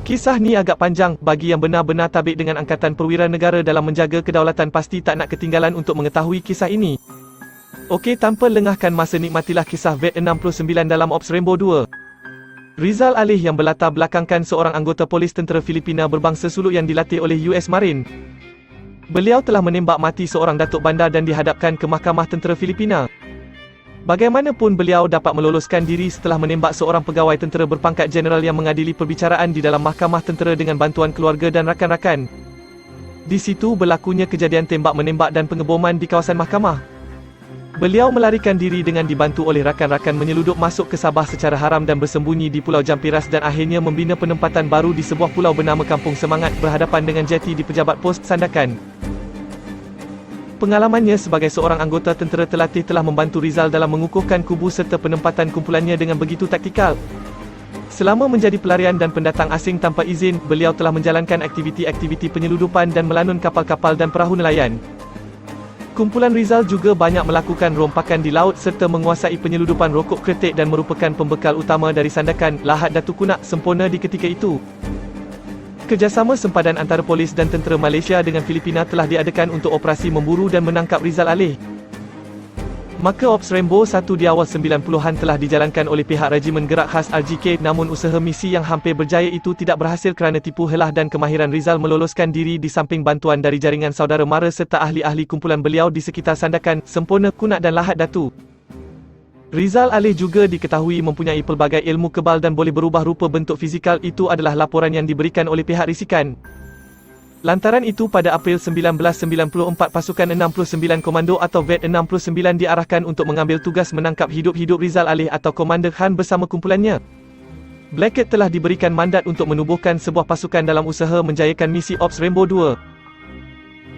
Kisah ni agak panjang, bagi yang benar-benar tabik dengan Angkatan Perwira Negara dalam menjaga kedaulatan pasti tak nak ketinggalan untuk mengetahui kisah ini. Okey, tanpa lengahkan masa, nikmatilah kisah Vet 69 dalam Ops Rainbow 2. Rizal Alih yang berlatar belakangkan seorang anggota polis tentera Filipina berbangsa suluk yang dilatih oleh US Marine. Beliau telah menembak mati seorang datuk bandar dan dihadapkan ke Mahkamah Tentera Filipina. Bagaimanapun beliau dapat meloloskan diri setelah menembak seorang pegawai tentera berpangkat jeneral yang mengadili perbicaraan di dalam mahkamah tentera dengan bantuan keluarga dan rakan-rakan. Di situ berlakunya kejadian tembak-menembak dan pengeboman di kawasan mahkamah. Beliau melarikan diri dengan dibantu oleh rakan-rakan menyeludup masuk ke Sabah secara haram dan bersembunyi di Pulau Jampiras dan akhirnya membina penempatan baru di sebuah pulau bernama Kampung Semangat berhadapan dengan jeti di Pejabat Pos Sandakan. Pengalamannya sebagai seorang anggota tentera terlatih telah membantu Rizal dalam mengukuhkan kubu serta penempatan kumpulannya dengan begitu taktikal. Selama menjadi pelarian dan pendatang asing tanpa izin, beliau telah menjalankan aktiviti-aktiviti penyeludupan dan melanun kapal-kapal dan perahu nelayan. Kumpulan Rizal juga banyak melakukan rompakan di laut serta menguasai penyeludupan rokok kretek dan merupakan pembekal utama dari Sandakan, Lahad Datuk Kunak sempurna di ketika itu. Kerjasama sempadan antara polis dan tentera Malaysia dengan Filipina telah diadakan untuk operasi memburu dan menangkap Rizal Alih. Maka Ops Rainbow 1 di awal 90-an telah dijalankan oleh pihak Regimen Gerak Khas RGK, namun usaha misi yang hampir berjaya itu tidak berhasil kerana tipu helah dan kemahiran Rizal meloloskan diri di samping bantuan dari jaringan saudara mara serta ahli-ahli kumpulan beliau di sekitar Sandakan, Sempurna, Kunak dan Lahad Datu. Rizal Alih juga diketahui mempunyai pelbagai ilmu kebal dan boleh berubah rupa bentuk fizikal. Itu adalah laporan yang diberikan oleh pihak risikan. Lantaran itu pada April 1994 pasukan 69 Komando atau Vet 69 diarahkan untuk mengambil tugas menangkap hidup-hidup Rizal Alih atau Komander Khan bersama kumpulannya. Black Cat telah diberikan mandat untuk menubuhkan sebuah pasukan dalam usaha menjayakan misi Ops Rainbow 2.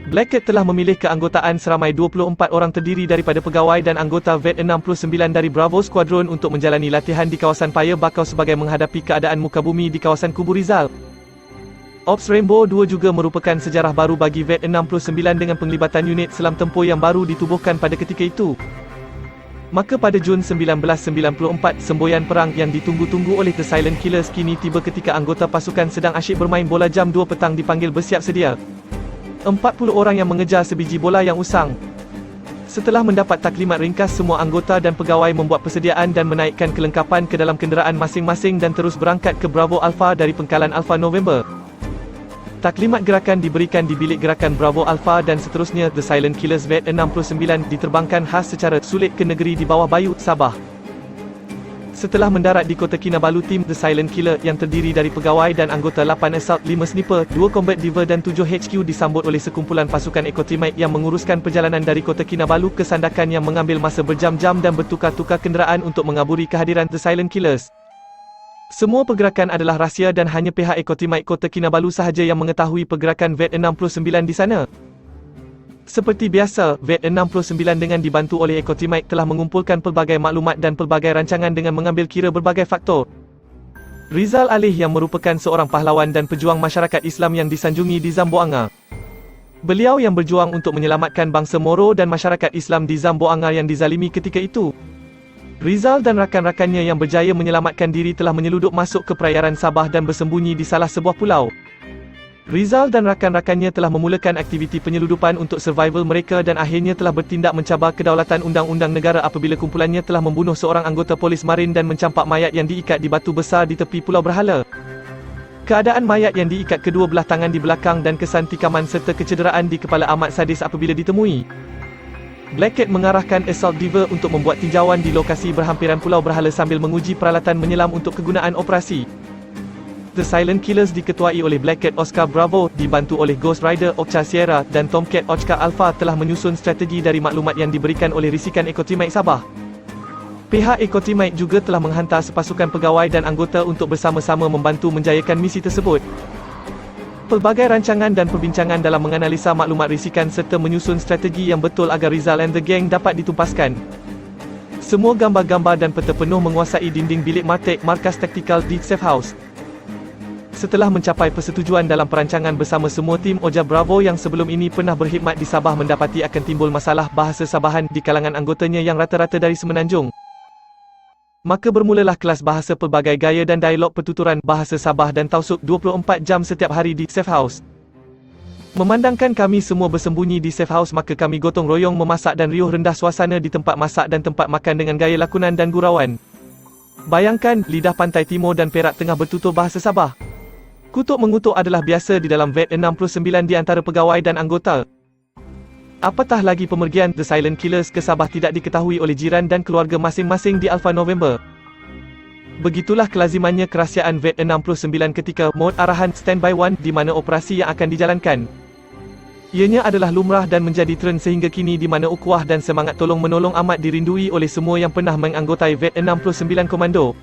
Black Cat telah memilih keanggotaan seramai 24 orang terdiri daripada pegawai dan anggota Vet 69 dari Bravo Squadron untuk menjalani latihan di kawasan Paya Bakau sebagai menghadapi keadaan muka bumi di kawasan Kubu Rizal. Ops Rainbow 2 juga merupakan sejarah baru bagi Vet 69 dengan penglibatan unit selam tempur yang baru ditubuhkan pada ketika itu. Maka pada Jun 1994, semboyan perang yang ditunggu-tunggu oleh The Silent Killers kini tiba ketika anggota pasukan sedang asyik bermain bola jam 2 petang dipanggil bersiap sedia. 40 orang yang mengejar sebiji bola yang usang. Setelah mendapat taklimat ringkas, semua anggota dan pegawai membuat persediaan dan menaikkan kelengkapan ke dalam kenderaan masing-masing dan terus berangkat ke Bravo Alpha dari pengkalan Alpha November. Taklimat gerakan diberikan di bilik gerakan Bravo Alpha dan seterusnya The Silent Killers Vet 69 diterbangkan khas secara sulit ke negeri di bawah Bayu, Sabah. Setelah mendarat di Kota Kinabalu, tim The Silent Killer yang terdiri dari pegawai dan anggota 8 Assault, 5 Sniper, 2 Combat Diver dan 7 HQ disambut oleh sekumpulan pasukan Ecotimite yang menguruskan perjalanan dari Kota Kinabalu ke Sandakan yang mengambil masa berjam-jam dan bertukar-tukar kenderaan untuk mengaburi kehadiran The Silent Killers. Semua pergerakan adalah rahsia dan hanya pihak Ecotimite Kota Kinabalu sahaja yang mengetahui pergerakan Vet 69 di sana. Seperti biasa, Vet 69 dengan dibantu oleh Ecotimite telah mengumpulkan pelbagai maklumat dan pelbagai rancangan dengan mengambil kira berbagai faktor. Rizal Alih yang merupakan seorang pahlawan dan pejuang masyarakat Islam yang disanjungi di Zamboanga. Beliau yang berjuang untuk menyelamatkan bangsa Moro dan masyarakat Islam di Zamboanga yang dizalimi ketika itu. Rizal dan rakan-rakannya yang berjaya menyelamatkan diri telah menyeludup masuk ke perairan Sabah dan bersembunyi di salah sebuah pulau. Rizal dan rakan-rakannya telah memulakan aktiviti penyeludupan untuk survival mereka dan akhirnya telah bertindak mencabar kedaulatan undang-undang negara apabila kumpulannya telah membunuh seorang anggota polis marin dan mencampak mayat yang diikat di batu besar di tepi Pulau Berhala. Keadaan mayat yang diikat kedua belah tangan di belakang dan kesan tikaman serta kecederaan di kepala amat sadis apabila ditemui. Black Cat mengarahkan Assault Diver untuk membuat tinjauan di lokasi berhampiran Pulau Berhala sambil menguji peralatan menyelam untuk kegunaan operasi. The Silent Killers diketuai oleh Black Cat Oscar Bravo, dibantu oleh Ghost Rider Okcha Sierra dan Tomcat Oscar Alpha telah menyusun strategi dari maklumat yang diberikan oleh risikan Ecotimite Sabah. Pihak Ecotimite juga telah menghantar sepasukan pegawai dan anggota untuk bersama-sama membantu menjayakan misi tersebut. Pelbagai rancangan dan perbincangan dalam menganalisa maklumat risikan serta menyusun strategi yang betul agar Rizal and the Gang dapat ditumpaskan. Semua gambar-gambar dan peta penuh menguasai dinding bilik Martek, markas taktikal di Safe House. Setelah mencapai persetujuan dalam perancangan bersama semua tim, Oja Bravo yang sebelum ini pernah berkhidmat di Sabah mendapati akan timbul masalah bahasa Sabahan di kalangan anggotanya yang rata-rata dari Semenanjung. Maka bermulalah kelas bahasa pelbagai gaya dan dialog pertuturan bahasa Sabah dan Tausug 24 jam setiap hari di Safe House. Memandangkan kami semua bersembunyi di Safe House, maka kami gotong royong memasak dan riuh rendah suasana di tempat masak dan tempat makan dengan gaya lakonan dan gurauan. Bayangkan, lidah pantai timur dan Perak tengah bertutur bahasa Sabah. Kutuk mengutuk adalah biasa di dalam vet 69 di antara pegawai dan anggota. Apatah lagi pemergian The Silent Killers ke Sabah tidak diketahui oleh jiran dan keluarga masing-masing di Alpha November. Begitulah kelazimannya kerahsiaan vet 69 ketika mod arahan Standby 1 di mana operasi yang akan dijalankan. Ianya adalah lumrah dan menjadi trend sehingga kini di mana ukhuwah dan semangat tolong-menolong amat dirindui oleh semua yang pernah menganggotai vet 69 Komando.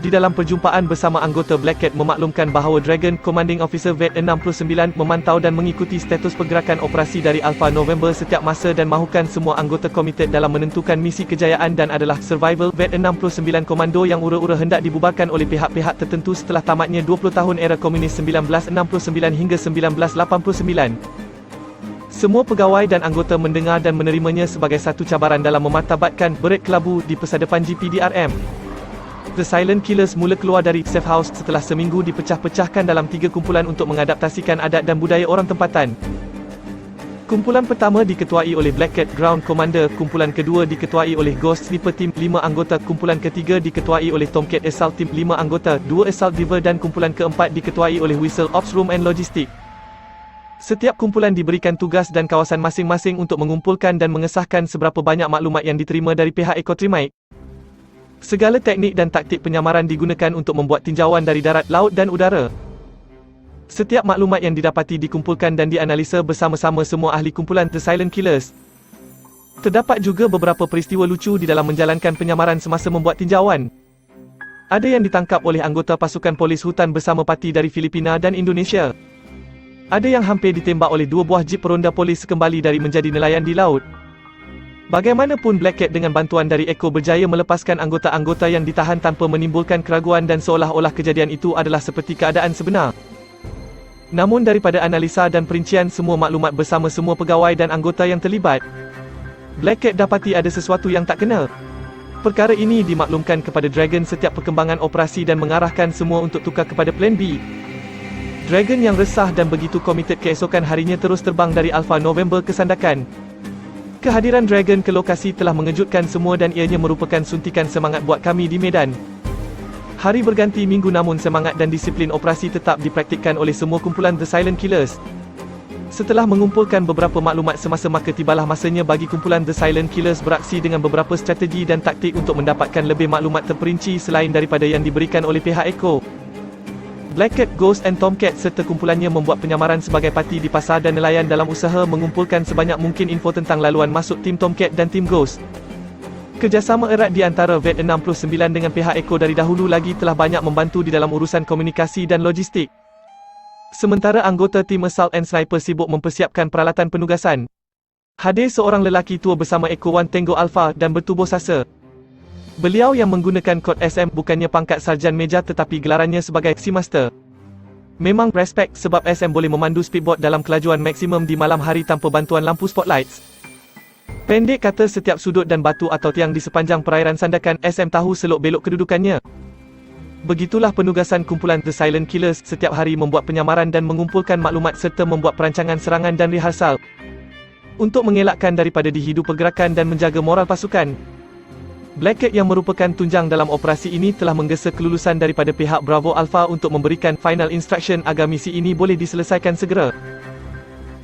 Di dalam perjumpaan bersama anggota Black Cat memaklumkan bahawa Dragon Commanding Officer vet 69 memantau dan mengikuti status pergerakan operasi dari Alpha November setiap masa dan mahukan semua anggota komited dalam menentukan misi kejayaan dan adalah survival vet 69 Komando yang ura-ura hendak dibubarkan oleh pihak-pihak tertentu setelah tamatnya 20 tahun era komunis 1969 hingga 1989. Semua pegawai dan anggota mendengar dan menerimanya sebagai satu cabaran dalam memartabatkan berat kelabu di pesadepan GPDRM. The Silent Killers mula keluar dari Safe House setelah seminggu dipecah-pecahkan dalam 3 kumpulan untuk mengadaptasikan adat dan budaya orang tempatan. Kumpulan pertama diketuai oleh Black Cat Ground Commander, kumpulan kedua diketuai oleh Ghost Sleeper Team 5 anggota, kumpulan ketiga diketuai oleh Tomcat Assault Team 5 anggota, 2 Assault Diver dan kumpulan keempat diketuai oleh Whistle Ops Room and Logistic. Setiap kumpulan diberikan tugas dan kawasan masing-masing untuk mengumpulkan dan mengesahkan seberapa banyak maklumat yang diterima dari pihak Ecotremite. Segala teknik dan taktik penyamaran digunakan untuk membuat tinjauan dari darat, laut dan udara. Setiap maklumat yang didapati dikumpulkan dan dianalisa bersama-sama semua ahli kumpulan The Silent Killers. Terdapat juga beberapa peristiwa lucu di dalam menjalankan penyamaran semasa membuat tinjauan. Ada yang ditangkap oleh anggota pasukan polis hutan bersama parti dari Filipina dan Indonesia. Ada yang hampir ditembak oleh 2 buah jeep peronda polis kembali dari menjadi nelayan di laut. Bagaimanapun Black Cat dengan bantuan dari Echo berjaya melepaskan anggota-anggota yang ditahan tanpa menimbulkan keraguan dan seolah-olah kejadian itu adalah seperti keadaan sebenar. Namun daripada analisa dan perincian semua maklumat bersama semua pegawai dan anggota yang terlibat, Black Cat dapati ada sesuatu yang tak kena. Perkara ini dimaklumkan kepada Dragon setiap perkembangan operasi dan mengarahkan semua untuk tukar kepada plan B. Dragon yang resah dan begitu komited keesokan harinya terus terbang dari Alpha November ke Sandakan. Kehadiran Dragon ke lokasi telah mengejutkan semua dan ianya merupakan suntikan semangat buat kami di medan. Hari berganti minggu namun semangat dan disiplin operasi tetap dipraktikkan oleh semua kumpulan The Silent Killers. Setelah mengumpulkan beberapa maklumat semasa maka tibalah masanya bagi kumpulan The Silent Killers beraksi dengan beberapa strategi dan taktik untuk mendapatkan lebih maklumat terperinci selain daripada yang diberikan oleh pihak Echo. Black Cat, Ghost and Tomcat serta kumpulannya membuat penyamaran sebagai parti di pasar dan nelayan dalam usaha mengumpulkan sebanyak mungkin info tentang laluan masuk tim Tomcat dan tim Ghost. Kerjasama erat di antara vet 69 dengan pihak Echo dari dahulu lagi telah banyak membantu di dalam urusan komunikasi dan logistik. Sementara anggota tim Assault and Sniper sibuk mempersiapkan peralatan penugasan. Hadir seorang lelaki tua bersama Echo One Tango Alpha dan bertubuh sasa. Beliau yang menggunakan kod SM bukannya pangkat sarjan meja tetapi gelarannya sebagai Seamaster. Memang respect sebab SM boleh memandu speedboat dalam kelajuan maksimum di malam hari tanpa bantuan lampu spotlights. Pendek kata setiap sudut dan batu atau tiang di sepanjang perairan Sandakan SM tahu selok-belok kedudukannya. Begitulah penugasan kumpulan The Silent Killers setiap hari membuat penyamaran dan mengumpulkan maklumat serta membuat perancangan serangan dan rehearsal. Untuk mengelakkan daripada dihidu pergerakan dan menjaga moral pasukan. Black Cat yang merupakan tunjang dalam operasi ini telah menggesa kelulusan daripada pihak Bravo Alpha untuk memberikan final instruction agar misi ini boleh diselesaikan segera.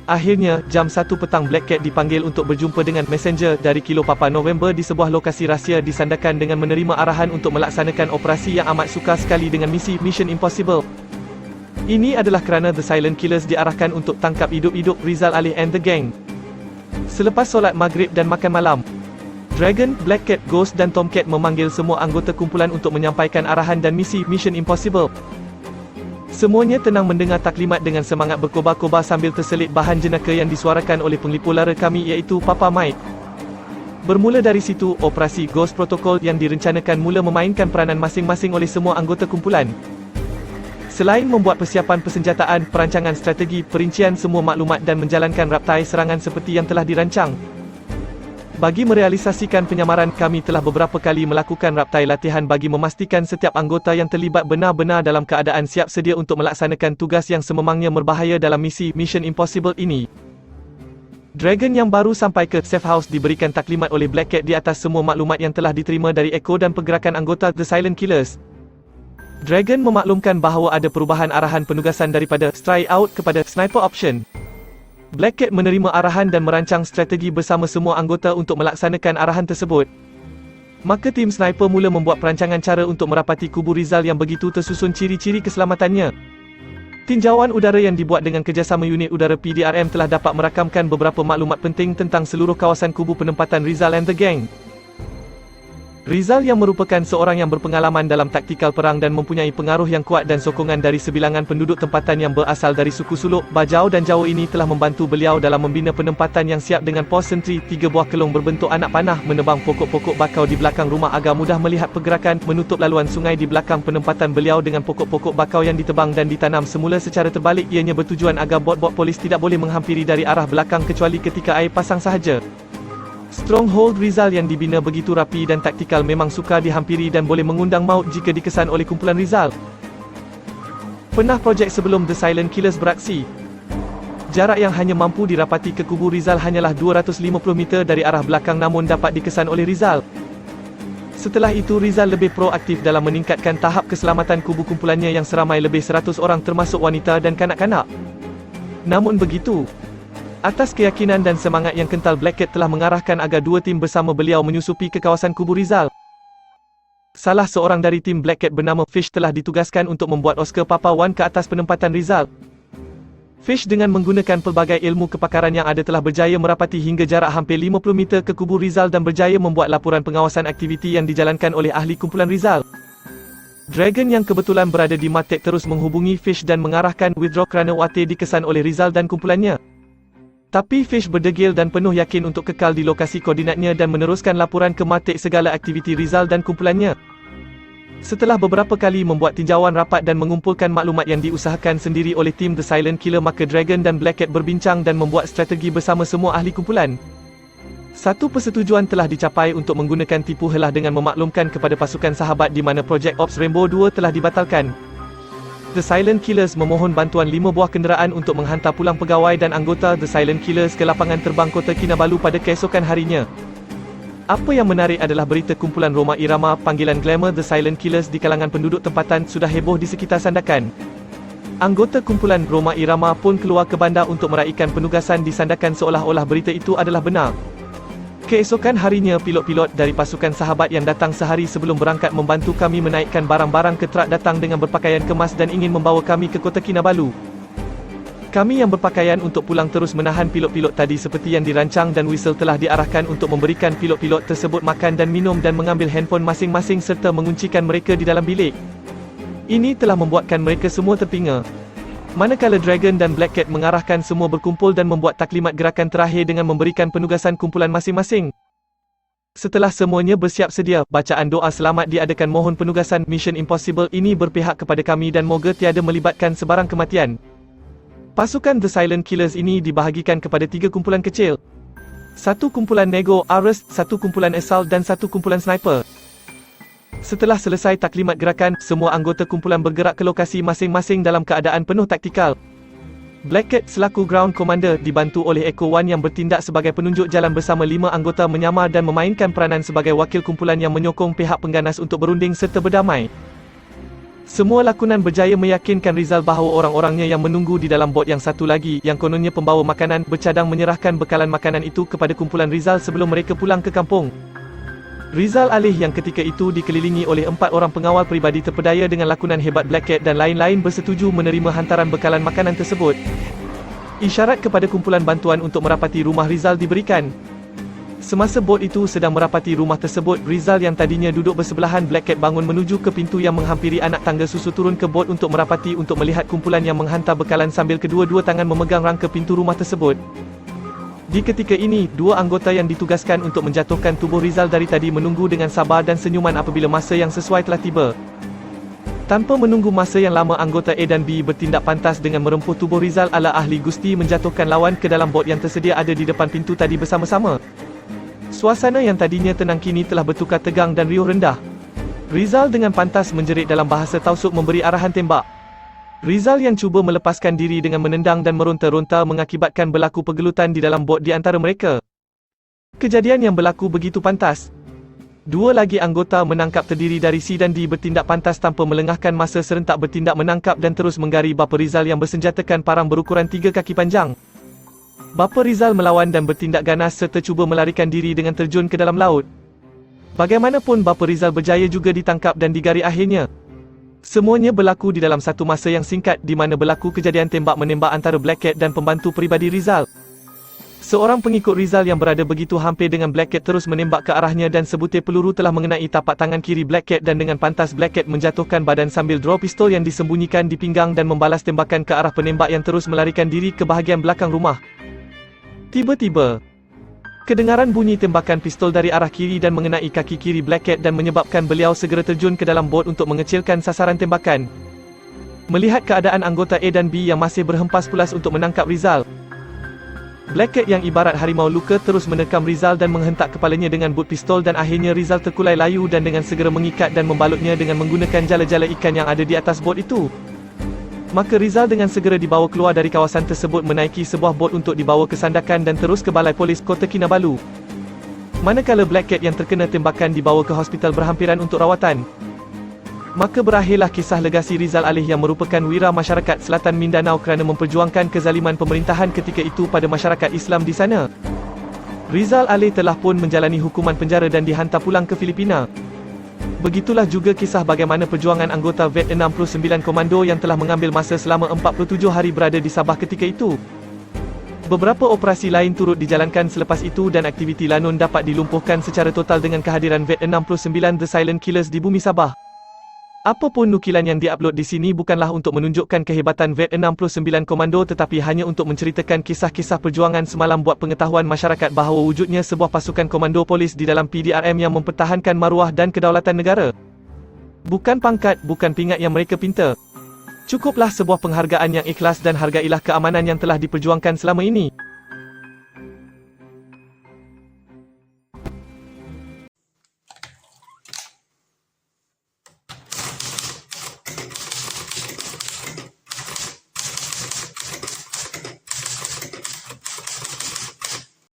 Akhirnya, jam 1 petang Black Cat dipanggil untuk berjumpa dengan messenger dari Kilo Papa November di sebuah lokasi rahsia di Sandakan dengan menerima arahan untuk melaksanakan operasi yang amat sukar sekali dengan misi Mission Impossible. Ini adalah kerana The Silent Killers diarahkan untuk tangkap hidup-hidup Rizal Ali and the gang. Selepas solat maghrib dan makan malam, Dragon, Black Cat, Ghost dan Tomcat memanggil semua anggota kumpulan untuk menyampaikan arahan dan misi Mission Impossible. Semuanya tenang mendengar taklimat dengan semangat berkobar-kobar sambil terselit bahan jenaka yang disuarakan oleh penglipur lara kami iaitu Papa Mike. Bermula dari situ, operasi Ghost Protocol yang direncanakan mula memainkan peranan masing-masing oleh semua anggota kumpulan. Selain membuat persiapan persenjataan, perancangan strategi, perincian semua maklumat dan menjalankan raptai serangan seperti yang telah dirancang. Bagi merealisasikan penyamaran, kami telah beberapa kali melakukan raptai latihan bagi memastikan setiap anggota yang terlibat benar-benar dalam keadaan siap sedia untuk melaksanakan tugas yang sememangnya berbahaya dalam misi Mission Impossible ini. Dragon yang baru sampai ke safe house diberikan taklimat oleh Black Cat di atas semua maklumat yang telah diterima dari Echo dan pergerakan anggota The Silent Killers. Dragon memaklumkan bahawa ada perubahan arahan penugasan daripada Strike Out kepada Sniper Option. Black Cat menerima arahan dan merancang strategi bersama semua anggota untuk melaksanakan arahan tersebut. Maka tim sniper mula membuat perancangan cara untuk merapati kubu Rizal yang begitu tersusun ciri-ciri keselamatannya. Tinjauan udara yang dibuat dengan kerjasama unit udara PDRM telah dapat merakamkan beberapa maklumat penting tentang seluruh kawasan kubu penempatan Rizal and the Gang. Rizal yang merupakan seorang yang berpengalaman dalam taktikal perang dan mempunyai pengaruh yang kuat dan sokongan dari sebilangan penduduk tempatan yang berasal dari suku Suluk, Bajau dan Jawa ini telah membantu beliau dalam membina penempatan yang siap dengan pos sentri, 3 buah kelong berbentuk anak panah menebang pokok-pokok bakau di belakang rumah agar mudah melihat pergerakan, menutup laluan sungai di belakang penempatan beliau dengan pokok-pokok bakau yang ditebang dan ditanam semula secara terbalik. Ianya bertujuan agar bot-bot polis tidak boleh menghampiri dari arah belakang kecuali ketika air pasang sahaja. Stronghold Rizal yang dibina begitu rapi dan taktikal memang sukar dihampiri dan boleh mengundang maut jika dikesan oleh kumpulan Rizal. Pernah projek sebelum The Silent Killers beraksi. Jarak yang hanya mampu dirapati ke kubu Rizal hanyalah 250 meter dari arah belakang namun dapat dikesan oleh Rizal. Setelah itu Rizal lebih proaktif dalam meningkatkan tahap keselamatan kubu kumpulannya yang seramai lebih 100 orang termasuk wanita dan kanak-kanak. Namun begitu, atas keyakinan dan semangat yang kental, Black Cat telah mengarahkan agar dua tim bersama beliau menyusupi ke kawasan kubu Rizal. Salah seorang dari tim Black Cat bernama Fish telah ditugaskan untuk membuat Oscar Papa One ke atas penempatan Rizal. Fish dengan menggunakan pelbagai ilmu kepakaran yang ada telah berjaya merapati hingga jarak hampir 50 meter ke kubu Rizal dan berjaya membuat laporan pengawasan aktiviti yang dijalankan oleh ahli kumpulan Rizal. Dragon yang kebetulan berada di Matek terus menghubungi Fish dan mengarahkan withdraw kerana Wate dikesan oleh Rizal dan kumpulannya. Tapi Fish berdegil dan penuh yakin untuk kekal di lokasi koordinatnya dan meneruskan laporan ke Matik segala aktiviti Rizal dan kumpulannya. Setelah beberapa kali membuat tinjauan rapat dan mengumpulkan maklumat yang diusahakan sendiri oleh tim The Silent Killer, maka Dragon dan Black Cat berbincang dan membuat strategi bersama semua ahli kumpulan. Satu persetujuan telah dicapai untuk menggunakan tipu helah dengan memaklumkan kepada pasukan sahabat di mana Project Ops Rainbow 2 telah dibatalkan. The Silent Killers memohon bantuan 5 buah kenderaan untuk menghantar pulang pegawai dan anggota The Silent Killers ke lapangan terbang Kota Kinabalu pada keesokan harinya. Apa yang menarik adalah berita kumpulan Roma Irama, panggilan glamour The Silent Killers di kalangan penduduk tempatan, sudah heboh di sekitar Sandakan. Anggota kumpulan Roma Irama pun keluar ke bandar untuk meraihkan penugasan di Sandakan seolah-olah berita itu adalah benar. Keesokan harinya, pilot-pilot dari pasukan sahabat yang datang sehari sebelum berangkat membantu kami menaikkan barang-barang ke truk datang dengan berpakaian kemas dan ingin membawa kami ke Kota Kinabalu. Kami yang berpakaian untuk pulang terus menahan pilot-pilot tadi seperti yang dirancang dan whistle telah diarahkan untuk memberikan pilot-pilot tersebut makan dan minum dan mengambil handphone masing-masing serta menguncikan mereka di dalam bilik. Ini telah membuatkan mereka semua terpinga. Manakala Dragon dan Black Cat mengarahkan semua berkumpul dan membuat taklimat gerakan terakhir dengan memberikan penugasan kumpulan masing-masing. Setelah semuanya bersiap sedia, bacaan doa selamat diadakan. Mohon penugasan Mission Impossible ini berpihak kepada kami dan moga tiada melibatkan sebarang kematian. Pasukan The Silent Killers ini dibahagikan kepada 3 kumpulan kecil. 1 kumpulan Nego, Arrest, 1 kumpulan Assault dan 1 kumpulan Sniper. Setelah selesai taklimat gerakan, semua anggota kumpulan bergerak ke lokasi masing-masing dalam keadaan penuh taktikal. Black Cat selaku Ground Commander dibantu oleh Echo One yang bertindak sebagai penunjuk jalan bersama 5 anggota menyamar dan memainkan peranan sebagai wakil kumpulan yang menyokong pihak pengganas untuk berunding serta berdamai. Semua lakonan berjaya meyakinkan Rizal bahawa orang-orangnya yang menunggu di dalam bot yang satu lagi, yang kononnya pembawa makanan, bercadang menyerahkan bekalan makanan itu kepada kumpulan Rizal sebelum mereka pulang ke kampung. Rizal Alih yang ketika itu dikelilingi oleh 4 orang pengawal peribadi terpedaya dengan lakonan hebat Black Cat dan lain-lain bersetuju menerima hantaran bekalan makanan tersebut. Isyarat kepada kumpulan bantuan untuk merapati rumah Rizal diberikan. Semasa bot itu sedang merapati rumah tersebut, Rizal yang tadinya duduk bersebelahan Black Cat bangun menuju ke pintu yang menghampiri anak tangga susu turun ke bot untuk merapati untuk melihat kumpulan yang menghantar bekalan sambil kedua-dua tangan memegang rangka pintu rumah tersebut. Di ketika ini, 2 anggota yang ditugaskan untuk menjatuhkan tubuh Rizal dari tadi menunggu dengan sabar dan senyuman apabila masa yang sesuai telah tiba. Tanpa menunggu masa yang lama, anggota A dan B bertindak pantas dengan merempuh tubuh Rizal ala ahli gusti menjatuhkan lawan ke dalam bot yang tersedia ada di depan pintu tadi bersama-sama. Suasana yang tadinya tenang kini telah bertukar tegang dan riuh rendah. Rizal dengan pantas menjerit dalam bahasa tausuk memberi arahan tembak. Rizal yang cuba melepaskan diri dengan menendang dan meronta-ronta mengakibatkan berlaku pergelutan di dalam bot di antara mereka. Kejadian yang berlaku begitu pantas. Dua lagi anggota menangkap terdiri dari C dan D bertindak pantas tanpa melengahkan masa serentak bertindak menangkap dan terus menggari bapa Rizal yang bersenjatakan parang berukuran 3 kaki panjang. Bapa Rizal melawan dan bertindak ganas serta cuba melarikan diri dengan terjun ke dalam laut. Bagaimanapun bapa Rizal berjaya juga ditangkap dan digari akhirnya. Semuanya berlaku di dalam satu masa yang singkat di mana berlaku kejadian tembak-menembak antara Black Cat dan pembantu peribadi Rizal. Seorang pengikut Rizal yang berada begitu hampir dengan Black Cat terus menembak ke arahnya dan sebutir peluru telah mengenai tapak tangan kiri Black Cat dan dengan pantas Black Cat menjatuhkan badan sambil draw pistol yang disembunyikan di pinggang dan membalas tembakan ke arah penembak yang terus melarikan diri ke bahagian belakang rumah. Tiba-tiba, kedengaran bunyi tembakan pistol dari arah kiri dan mengenai kaki kiri Black Cat dan menyebabkan beliau segera terjun ke dalam bot untuk mengecilkan sasaran tembakan. Melihat keadaan anggota A dan B yang masih berhempas pulas untuk menangkap Rizal, Black Cat yang ibarat harimau luka terus menerkam Rizal dan menghentak kepalanya dengan but pistol dan akhirnya Rizal terkulai layu dan dengan segera mengikat dan membalutnya dengan menggunakan jala-jala ikan yang ada di atas bot itu. Maka Rizal dengan segera dibawa keluar dari kawasan tersebut menaiki sebuah bot untuk dibawa ke sandakan dan terus ke balai polis Kota Kinabalu. Manakala Black Cat yang terkena tembakan dibawa ke hospital berhampiran untuk rawatan. Maka berakhirlah kisah legasi Rizal Alih yang merupakan wira masyarakat Selatan Mindanao kerana memperjuangkan kezaliman pemerintahan ketika itu pada masyarakat Islam di sana. Rizal Alih telah pun menjalani hukuman penjara dan dihantar pulang ke Filipina. Begitulah juga kisah bagaimana perjuangan anggota VET 69 Komando yang telah mengambil masa selama 47 hari berada di Sabah ketika itu. Beberapa operasi lain turut dijalankan selepas itu dan aktiviti Lanun dapat dilumpuhkan secara total dengan kehadiran VET 69 The Silent Killers di bumi Sabah. Apapun nukilan yang diupload di sini bukanlah untuk menunjukkan kehebatan VET 69 Komando tetapi hanya untuk menceritakan kisah-kisah perjuangan semalam buat pengetahuan masyarakat bahawa wujudnya sebuah pasukan komando polis di dalam PDRM yang mempertahankan maruah dan kedaulatan negara. Bukan pangkat, bukan pingat yang mereka pinta. Cukuplah sebuah penghargaan yang ikhlas dan hargailah keamanan yang telah diperjuangkan selama ini.